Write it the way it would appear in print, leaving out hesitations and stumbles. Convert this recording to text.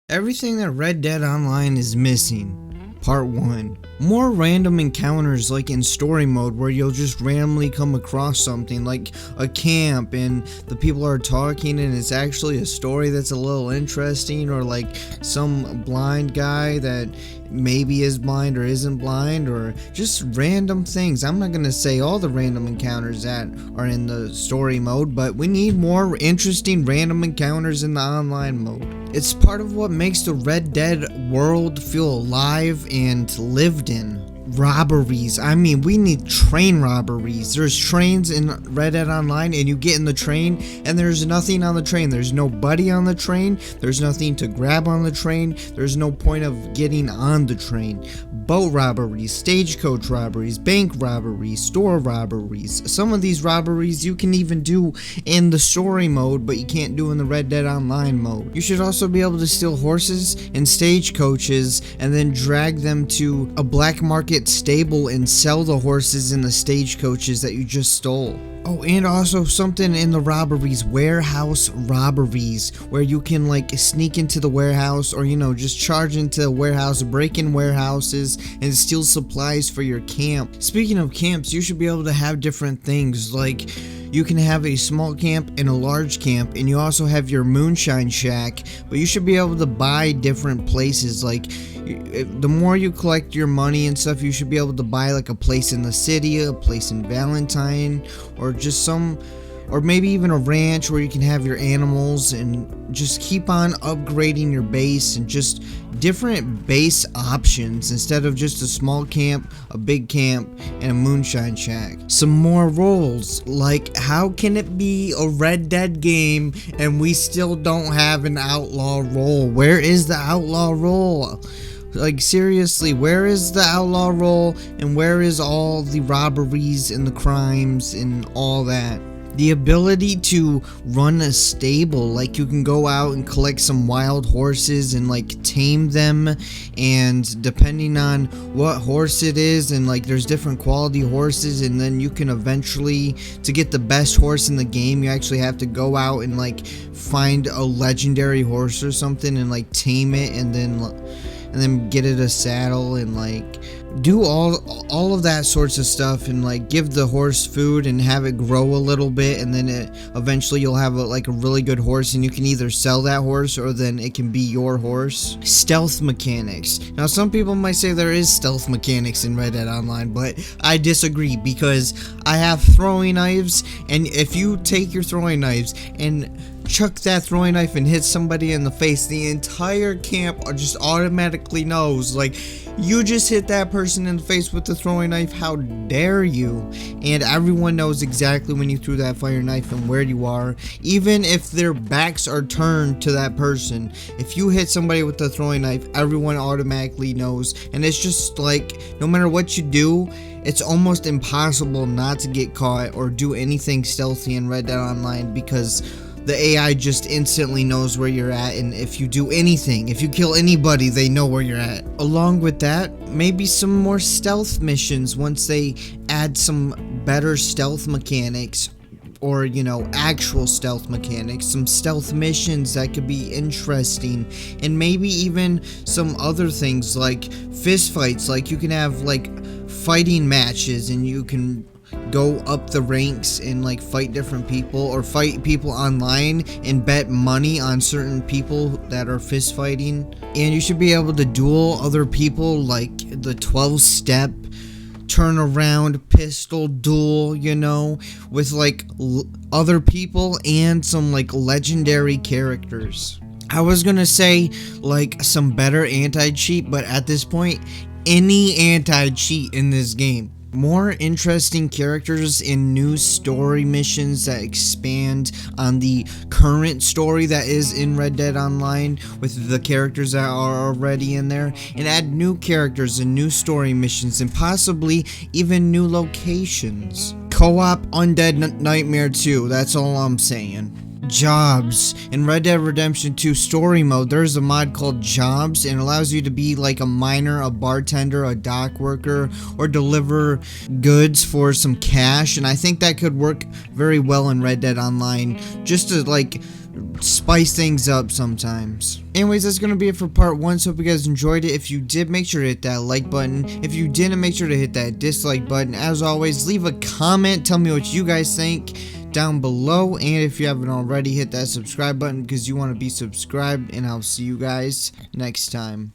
Everything that Red Dead Online is missing. Part 1. More random encounters like in story mode where you'll just randomly come across something like a camp and the people are talking and it's actually a story that's a little interesting, or like some blind guy that maybe is blind or isn't blind, or just random things. I'm not gonna say all the random encounters that are in the story mode, but we need more interesting random encounters in the online mode. It's part of what makes the Red Dead world feel alive and lived in. Robberies. I mean, we need train robberies. There's trains in Red Dead Online and you get in the train and there's nothing on the train. There's nobody on the train. There's nothing to grab on the train. There's no point of getting on the train. Boat robberies, stagecoach robberies, bank robberies, store robberies. Some of these robberies you can even do in the story mode, but you can't do in the Red Dead Online mode. You should also be able to steal horses and stagecoaches and then drag them to a black market stable and sell the horses and the stagecoaches that you just stole. Oh, and also something in the robberies, warehouse robberies, where you can like sneak into the warehouse, or just charge into a warehouse, break in warehouses and steal supplies for your camp. Speaking of camps, you should be able to have different things, like you can have a small camp and a large camp, and you also have your moonshine shack, but you should be able to buy different places. Like the more you collect your money and stuff, you should be able to buy like a place in the city, a place in Valentine, or or maybe even a ranch where you can have your animals and just keep on upgrading your base, and just different base options instead of just a small camp, a big camp, and a moonshine shack. Some more roles, like how can it be a Red Dead game and we still don't have an outlaw role? Where is the outlaw role? Like seriously, where is the outlaw role, and where is all the robberies and the crimes and all that? The ability to run a stable, like you can go out and collect some wild horses and like tame them, and depending on what horse it is, and like there's different quality horses, and then you can eventually, to get the best horse in the game, you actually have to go out and like find a legendary horse or something and like tame it, and then get it a saddle and like do all of that sorts of stuff, and like give the horse food and have it grow a little bit, and then eventually you'll have a really good horse, and you can either sell that horse or then it can be your horse. Stealth mechanics. Now some people might say there is stealth mechanics in Red Dead Online, but I disagree, because I have throwing knives, and if you take your throwing knives and chuck that throwing knife and hit somebody in the face, the entire camp just automatically knows, like, you just hit that person in the face with the throwing knife, how dare you? And everyone knows exactly when you threw that fire knife and where you are, even if their backs are turned to that person. If you hit somebody with the throwing knife, everyone automatically knows, and it's just like, no matter what you do, it's almost impossible not to get caught or do anything stealthy in Red Dead Online, because the AI just instantly knows where you're at, and if you do anything, if you kill anybody, they know where you're at. Along with that, maybe some more stealth missions once they add some better stealth mechanics, or actual stealth mechanics, some stealth missions that could be interesting, and maybe even some other things like fist fights. Like you can have like fighting matches, and you can go up the ranks and like fight different people, or fight people online and bet money on certain people that are fist fighting. And you should be able to duel other people, like the 12-step turn around pistol duel, with like other people and some like legendary characters. I was gonna say like some better anti-cheat, but at this point, any anti-cheat in this game. More interesting characters in new story missions that expand on the current story that is in Red Dead Online with the characters that are already in there, and add new characters and new story missions, and possibly even new locations. Co-op Undead Nightmare 2, that's all I'm saying. Jobs. In Red Dead Redemption 2 story mode, there's a mod called Jobs, and it allows you to be like a miner, a bartender, a dock worker, or deliver goods for some cash, and I think that could work very well in Red Dead Online, just to like spice things up sometimes. Anyways, that's gonna be it for part 1. So hope you guys enjoyed it. If you did, make sure to hit that like button. If you didn't, make sure to hit that dislike button. As always, leave a comment, tell me what you guys think down below, and if you haven't already, hit that subscribe button because you want to be subscribed, and I'll see you guys next time.